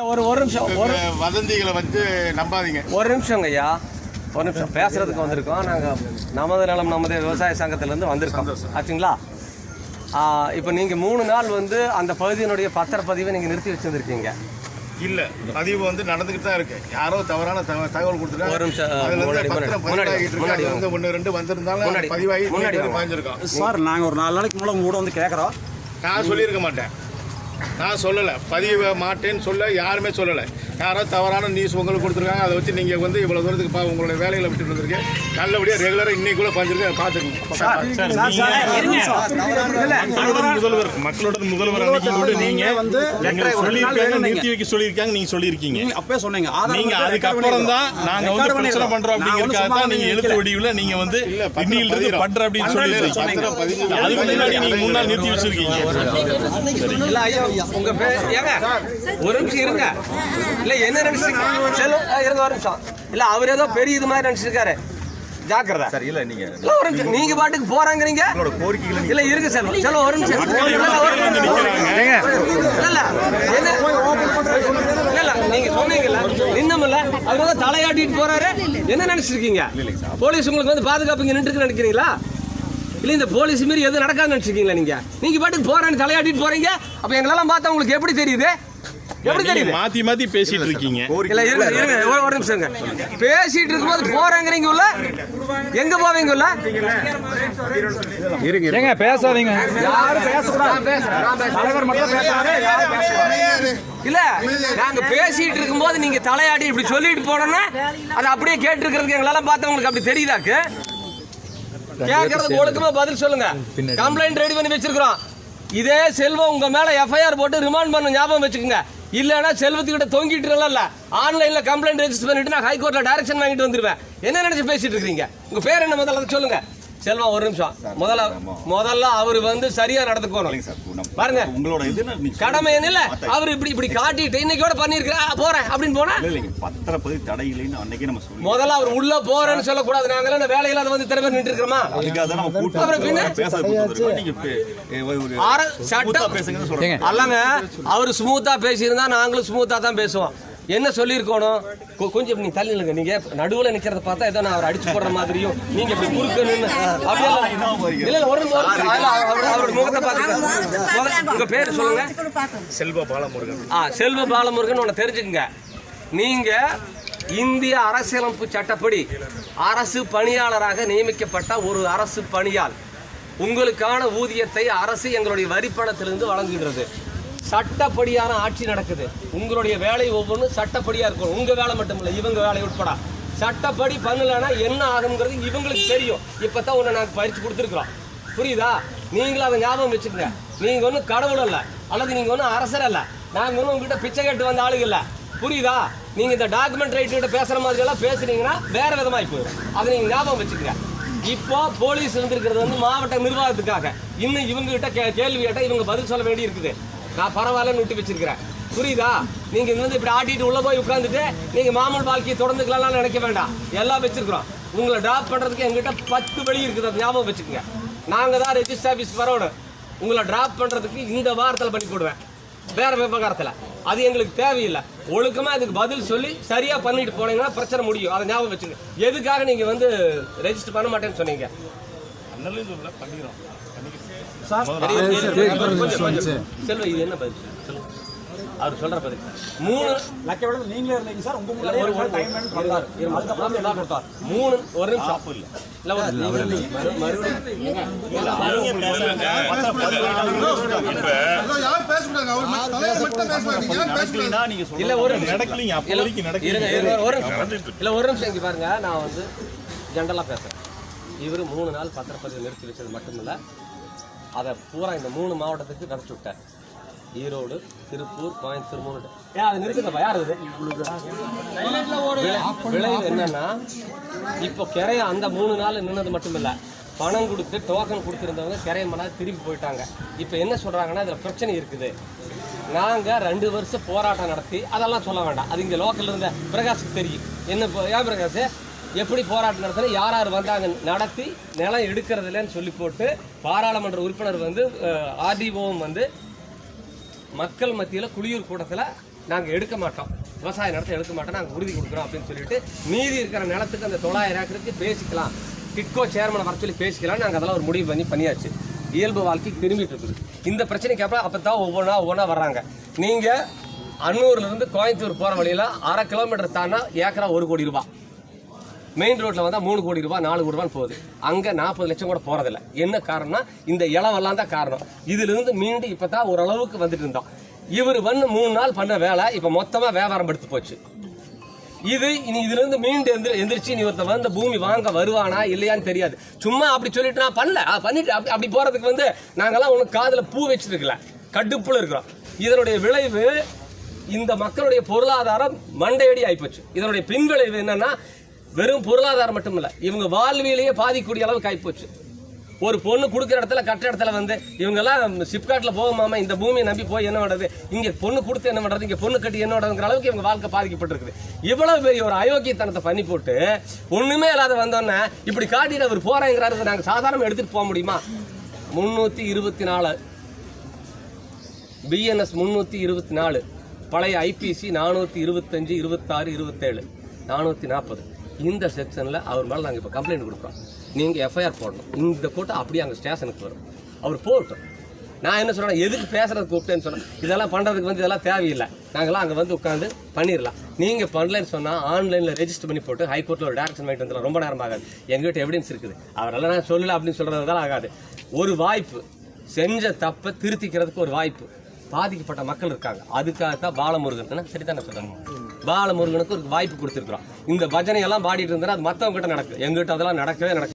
ஒரு நிமிஷம் வதந்திகளை வந்து நம்பாதீங்க. ஒரு நிமிஷங்க ஐயா, ஒரு நிமிஷம் பேசுறதுக்கு வந்திருக்கோம். நாங்கள் நமது நலம் நமது விவசாய சங்கத்திலேருந்து வந்திருக்கோம் ஆச்சுங்களா. இப்போ நீங்கள் 3 நாள் வந்து அந்த பகுதியினுடைய பத்திரப்பதிவை நீங்கள் நிறுத்தி வச்சுருந்துருக்கீங்க. இல்ல, பதிவு வந்து நடந்துகிட்டு தான் இருக்கு. யாரோ தவறான தகவல் கொடுத்துருக்காங்க. ஒரு நிமிஷம் ஒன்று ரெண்டு வந்திருந்தாலும் பதிவாகி வாங்கியிருக்கோம் சார். நாங்கள் ஒரு 4 நாளைக்கு முன்னாடி கூட வந்து கேட்குறோம். நான் சொல்லியிருக்க மாட்டேன், நான் சொல்லலை, பதிவு மாட்டேன்னு சொல்ல யாருமே சொல்லலை. யாரோ தவறான நியூஸ் உங்களுக்கு கொடுத்துருக்காங்க. அதை வச்சு நீங்கள் வந்து இவ்வளோ தூரத்துக்கு உங்களுடைய வேலைகளை விட்டு வந்துருக்கு. நல்லபடியாக ரெகுலராக இன்னைக்கு கூட பார்த்துருக்கு, பார்த்துக்கோங்க. மக்களோட முதல்வர் அன்னைக்கு நீங்கள் வந்து நிறுத்தி வைக்க சொல்லியிருக்காங்க. நீங்கள் சொல்லியிருக்கீங்க, அப்பவே சொன்னீங்க. நீங்கள் அதுக்கப்புறம் தான் நாங்கள் வந்து பிரச்சனை பண்ணுறோம் அப்படிங்கிறதுக்காக தான் நீங்கள் எழுத்து வடிவில் நீங்கள் வந்து இன்னிலிருந்து பண்ற அப்படின்னு சொல்லியிருக்கீங்க. அதுக்கு முன்னாடி நீங்கள் 3 நாள் நிறுத்தி வச்சிருக்கீங்க. உங்க பேர் ஏங்க, ஒரு நிமிஷம் இருங்க. இல்ல என்ன நினைச்சிருங்க, இருங்க ஒரு நிமிஷம். இல்ல அவர் ஏதோ பெரிய இது மாதிரி நினைச்சிருக்காரு, ஜாக்கிரதா சார். இல்ல நீங்க பாட்டுக்கு போறாங்கறீங்க. இல்ல இருக்கு சார், சலோ ஒரு நிமிஷம். இல்ல நீங்க சொன்னீங்கல்ல, இன்னும்ல அவர் ஏதோ தலையாட்டிட்டு போறாரு. என்ன நினைச்சிருக்கீங்க? போலீஸ் உங்களுக்கு வந்து பாதுகாப்பு இங்க நின்றுக்கு நினைக்கிறீங்களா? இல்ல இந்த போலீஸ் மீறி எதுவும் நடக்காதுன்னு நினைச்சிருக்கீங்களா? நீங்க பாட்டுக்கு போறேன்னு தலையாட்டிட்டு போறீங்க. அப்ப எங்களெல்லாம் பார்த்தா உங்களுக்கு எப்படி தெரியுது? எப்படி தெரியுது? மாத்தி மாத்தி பேசிட்டு இருக்கீங்க. இல்ல இருங்க ஒரு நிமிஷம். பேசிட்டு இருக்கும்போது போறாங்கறீங்க உள்ள, எங்க போவீங்க உள்ள? இருங்க பேசாதீங்க. யாரும் பேச கூடாது. தலைவர் மட்டும் பேசாதே, யாரும் பேச கூடாது. இல்ல நாங்க பேசிட்டு இருக்கும்போது நீங்க தலையாட்டி இப்படி சொல்லிட்டு போனோம்னா அது அப்படியே கேட்டு இருக்கிறதுக்கு எங்களெல்லாம் பார்த்தா உங்களுக்கு அப்படி தெரியுதாக்கு? கேட்கறது ஒழுக்கமா பதில் சொல்லுங்க. கம்ப்ளைண்ட் ரெடி பண்ணி வச்சிருக்கிறோம். இதே செல்வம் உங்க மேல எஃப்ஐஆர் போட்டு ரிமாண்ட் பண்ண ஞாபகம் வச்சுக்கோங்க. இல்லன்னா செல்வத்துக்கிட்ட தொங்கிட்டு ஆன்லைன்ல கம்ப்ளைண்ட் ரெஜிஸ்டர் பண்ணிட்டு நான் ஹைகோர்ட்ல டைரக்ஷன் வாங்கிட்டு வந்துருவேன். என்ன நினைச்சு பேசிட்டு இருக்கீங்க? உங்க பேர் என்ன முதல்ல சொல்லுங்க. செல்வம் ஒரு நிமிஷம். முதல்ல அவரு வந்து சரியா நடந்துக்கணும் பாருங்க. உங்களோட கடமை என்ன? அவரு இப்படி காட்டிட்டு இன்னைக்கோட பண்ணிருக்கா போறேன் அப்படின்னு போனா பத்திரப்பதிவு தடை இல்லைன்னு அன்னைக்கு நம்ம சொல்லி முதல்ல அவர் உள்ள போறேன்னு சொல்லக்கூடாது. நாங்க வேலையில அதை வந்து திறமை நின்று இருக்கிறோமா? அல்லங்க அவரு ஸ்மூத்தா பேசியிருந்தா நாங்களும் ஸ்மூத்தா தான் பேசுவோம். என்ன சொல்லியிருக்கணும்? கொஞ்சம் நீ தள்ளி நில்லுங்க. நீங்க நடுவில் நிக்கிறத பார்த்தா ஏதோ நான் அவர் அடிச்சு போடுற மாதிரியும் நீங்க இப்படி குறுக்கணும்னு அவரோட முகத்தை பார்த்து. உங்க பேர் சொல்லுங்க. செல்வ பாலமுருகன். செல்வ பாலமுருகன் ஒன்னு தெரிஞ்சுக்கங்க. நீங்க இந்திய அரசியலமைப்பு சட்டப்படி அரசு பணியாளராக நியமிக்கப்பட்ட ஒரு அரசு பணியாள். உங்களுக்கான ஊதியத்தை அரசு எங்களுடைய வரிப்பணத்திலிருந்து வழங்குகிறது. சட்டப்படியான ஆட்சி நடக்குது. உங்களுடைய வேலை ஒவ்வொன்றும் சட்டப்படியா இருக்கும். உங்க வேலை மட்டும் இல்லை, இவங்க வேலை உட்பட சட்டப்படி பண்ணலன்னா என்ன ஆகுங்கிறது இவங்களுக்கு தெரியும். இப்பதான் உன்னை நாங்கள் பயிற்சி கொடுத்துருக்குறோம், புரியுதா? நீங்களும் அதை ஞாபகம் வச்சுக்கோங்க. நீங்க ஒன்றும் கடவுள் அல்ல, அல்லது நீங்க ஒன்றும் அரசர் அல்ல. நாங்கள் ஒன்றும் உங்ககிட்ட பிச்சை கேட்டு வந்த ஆளுங்க இல்லை, புரியுதா? நீங்க இந்த டாக்குமெண்ட் ரைட்டு பேசுற மாதிரி எல்லாம் பேசுனீங்கன்னா வேற விதமாகி போயிடும். அதை நீங்க ஞாபகம் வச்சுக்கோங்க. இப்போ போலீஸ் இருந்திருக்கிறது வந்து மாவட்ட நிர்வாகத்துக்காக. இன்னும் இவங்க கிட்ட கேள்வி கேட்டா இவங்க பதில் சொல்ல வேண்டி இருக்குது. நான் பரவாயில்லன்னு விட்டு வச்சிருக்கிறேன், புரியுதா? நீங்க வந்து இப்படி ஆட்டிட்டு உள்ள போய் உட்காந்துட்டு நீங்க மாமூல் வாழ்க்கையை தொடர்ந்துக்கலாம் நினைக்க வேண்டாம். எல்லாம் வச்சிருக்கிறோம். உங்களை டிராப் பண்றதுக்கு எங்கிட்ட 10 வழி இருக்குது, அதை ஞாபகம் வச்சுக்கோங்க. நாங்க தான் ரெஜிஸ்டர் ஆஃபீஸ் வரணும். உங்களை டிராப் பண்றதுக்கு இந்த வாரத்தில் பண்ணி போடுவேன், வேற விவகாரத்தில். அது எங்களுக்கு தேவையில்லை. ஒழுக்கமா அதுக்கு பதில் சொல்லி சரியா பண்ணிட்டு போனீங்கன்னா பிரச்சனை முடியும். அதை ஞாபகம் வச்சுங்க. எதுக்காக நீங்க வந்து ரெஜிஸ்டர் பண்ண மாட்டேன்னு சொன்னீங்க? செல்வ இது என்ன பதில்? அவர் சொல்ற பதில் 3 நீங்களே இருந்தீங்க சார். உங்க ஒரு நிமிஷம் இங்க பாருங்க. நான் வந்து ஜென்ரலா பேசுறேன். இவரு 3 நாள் பத்திரப்பதிவு நிறுத்தி வச்சது மட்டும் இல்ல, அதை பூரா இந்த 3 மாவட்டத்துக்கு நடத்தி விட்டார். ஈரோடு, திருப்பூர், கோயம்புத்தூர் 3. அதை நிறுத்துங்கப்பா. யார் அது? விளைவு என்னன்னா, இப்போ கிரைய அந்த 3 நாள் நின்னது மட்டும் இல்ல, பணம் கொடுத்து டோக்கன் கொடுத்துருந்தவங்க கிரைய மணி திருப்பி போயிட்டாங்க. இப்போ என்ன சொல்றாங்கன்னா, இதுல பிரச்சனை இருக்குது. நாங்க 2 வருஷம் போராட்டம் நடத்தி, அதெல்லாம் சொல்ல வேண்டாம், அது இங்க லோக்கல்ல இருந்த பிரகாஷுக்கு தெரியும். என்ன ஏன் பிரகாஷ் எப்படி போராட்டம் நடத்தின, யார் யார் வந்தாங்க, நடத்தி நிலம் எடுக்கிறது இல்லைன்னு சொல்லி போட்டு பாராளுமன்ற உறுப்பினர் வந்து ஆர்டிஓவும் வந்து மக்கள் மத்தியில் குளியூர் கூட்டத்தில் நாங்கள் எடுக்க மாட்டோம், விவசாய நிலத்தை எடுக்க மாட்டோம், நாங்கள் உறுதி கொடுக்குறோம் அப்படின்னு சொல்லிட்டு மீதி இருக்கிற நிலத்துக்கு அந்த 900 ஏக்கருக்கு பேசிக்கலாம், டிட்கோ சேர்மனை வர சொல்லி பேசிக்கலாம். நாங்கள் அதெல்லாம் ஒரு முடிவு பண்ணியாச்சு. இயல்பு வாழ்க்கைக்கு திரும்பிட்டு இருக்குது. இந்த பிரச்சனைக்கு அப்புறம் அப்போ தான் ஒவ்வொன்றா வர்றாங்க. நீங்கள் அன்னூர்லேருந்து கோயம்புத்தூர் போகிற வழியில் 1/2 கிலோமீட்டர் தாண்டா ஏக்கரா 1 கோடி ரூபாய், மெயின் ரோட்டில் வந்தால் 3 கோடி ரூபாய் 4 கோடி ரூபான்னு போகுது. அங்கே 40 லட்சம் கூட போகிறதில்ல. என்ன காரணம்னா இந்த இளவெல்லாம் தான் காரணம். இதிலிருந்து மீண்டும் இப்போ தான் ஓரளவுக்கு வந்துட்டு இருந்தோம். இவர் 3 நாள் பண்ண வேலை இப்போ மொத்தமாக வியாபாரம் எடுத்து போச்சு. இனி இதுல இருந்து மீண்டும் எந்திரிச்சு நீ ஒருத்த வந்து பூமி வாங்க வருவானா இல்லையான்னு தெரியாது. சும்மா அப்படி சொல்லிட்டு நான் பண்ணிட்டு அப்படி போறதுக்கு நாங்கெல்லாம் உனக்கு காதுல பூ வச்சுட்டு இருக்கல, கடுப்புல இருக்கிறோம். இதனுடைய விளைவு இந்த மக்களுடைய பொருளாதாரம் மண்டையடி ஆயிப்போச்சு. இதனுடைய பின்விளைவு என்னன்னா வெறும் பொருளாதாரம் மட்டும் இல்ல, இவங்க வாழ்வியலையே பாதிக்கக்கூடிய அளவுக்கு ஆயிப்போச்சு. ஒரு பொண்ணு கொடுக்குற இடத்துல கட்ட இடத்துல இவங்க எல்லாம் சிப்காட்ல போகுமாமா, இந்த பூமியை நம்பி போய் என்ன பண்றது, இங்க பொண்ணு கொடுத்து என்ன பண்றது, இங்க பொண்ணு கட்டி என்ன பண்றதுங்கிற அளவுக்கு இவங்க வாழ்க்கை பாதிக்கப்பட்டிருக்குது. இவ்வளவு பெரிய ஒரு அயோக்கியத்தனத்தை பண்ணி போட்டு ஒண்ணுமே இல்லாத வந்தோன்னே இப்படி காட்டிட்டு அவர் போறாங்கிறாரு. நாங்க சாதாரண எடுத்துட்டு போக முடியுமா? 324 BNS 324, பழைய IPC 425, 26, 27, 440 இந்த செக்ஷன்ல அவர் மேல நாங்க இப்ப கம்ப்ளைண்ட் கொடுக்குறோம். நீங்க FIR போடணும். இந்த போட்டு அப்படியே அங்கே ஸ்டேஷனுக்கு வரும். அவர் போட்டோம். நான் என்ன சொல்றேன், எதுக்கு பேசுறதுக்கு கூப்பிட்டேன்னு சொன்னேன். இதெல்லாம் பண்றதுக்கு இதெல்லாம் தேவையில்லை, நாங்களாம் அங்கே உட்காந்து பண்ணிடலாம். நீங்க பண்ணலன்னு சொன்னா ஆன்லைன்ல ரெஜிஸ்டர் பண்ணி போட்டு ஹைகோர்ட்ல ஒரு டைரக்ஷன் வாங்கிட்டு வந்துடலாம். ரொம்ப நேரம் ஆகாது. எங்ககிட்ட எவிடன்ஸ் இருக்குது. அவரெல்லாம் நான் சொல்லல அப்படின்னு சொல்றதுதான் ஆகாது. ஒரு வாய்ப்பு, செஞ்ச தப்பை திருத்திக்கிறதுக்கு ஒரு வாய்ப்பு. பாதிக்கப்பட்ட மக்கள் இருக்காங்க, அதுக்காகத்தான் பாலமுருகன் சரிதானே சொல்றாங்க, பாலமுருகனுக்கு ஒரு வாய்ப்பு கொடுத்துருக்குறோம். இந்த பஜனை எல்லாம் பாடிட்டு இருந்தா அது மற்றவங்க கிட்ட நடக்கும், எங்கிட்ட அதெல்லாம் நடக்கவே நடக்கும்.